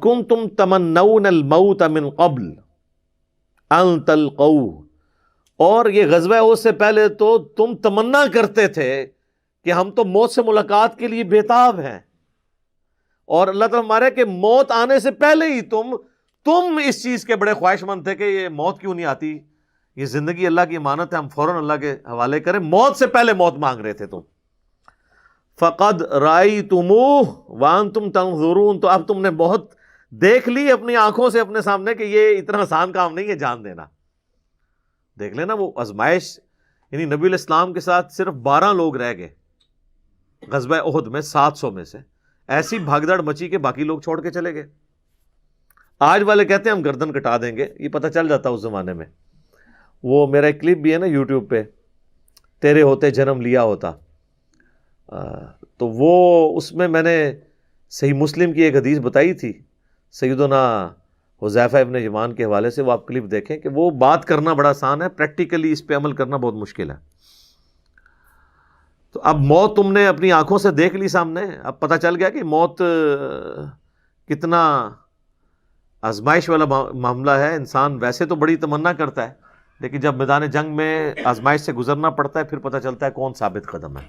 كُنتُمْ تَمَنَّوْنَ الْمَوْتَ مِنْ قَبْلِ أَنْ تَلْقَوْهُ، اور یہ غزوہ احد سے پہلے تو تم تمنا کرتے تھے کہ ہم تو موت سے ملاقات کے لیے بےتاب ہیں، اور اللہ تعالیٰ ہمارے کہ موت آنے سے پہلے ہی تم اس چیز کے بڑے خواہش مند تھے کہ یہ موت کیوں نہیں آتی، یہ زندگی اللہ کی امانت ہے، ہم فوراً اللہ کے حوالے کریں، موت سے پہلے موت مانگ رہے تھے تم۔ فَقَدْ رَأَيْتُمُوهُ وَأَنْتُمْ تَنظُرُونَ، تو اب تم نے بہت دیکھ لی اپنی آنکھوں سے اپنے سامنے کہ یہ اتنا آسان کام نہیں ہے جان دینا۔ دیکھ لینا وہ آزمائش، یعنی نبی علیہ السلام کے ساتھ صرف 12 لوگ رہ گئے غزوہ احد میں 700 میں سے، ایسی بھگدڑ مچی کہ باقی لوگ چھوڑ کے چلے گئے۔ آج والے کہتے ہیں ہم گردن کٹا دیں گے، یہ پتہ چل جاتا اس زمانے میں۔ وہ میرا ایک کلپ بھی ہے نا یوٹیوب پہ، تیرے ہوتے جنم لیا ہوتا، تو وہ اس میں نے صحیح مسلم کی ایک حدیث بتائی تھی سیدنا حذیفہ ابن یمان کے حوالے سے، وہ آپ کلپ دیکھیں کہ وہ بات کرنا بڑا آسان ہے، پریکٹیکلی اس پہ عمل کرنا بہت مشکل ہے۔ تو اب موت تم نے اپنی آنکھوں سے دیکھ لی سامنے، اب پتہ چل گیا کہ موت کتنا آزمائش والا معاملہ ہے۔ انسان ویسے تو بڑی تمنا کرتا ہے، لیکن جب میدان جنگ میں آزمائش سے گزرنا پڑتا ہے پھر پتہ چلتا ہے کون ثابت قدم ہے۔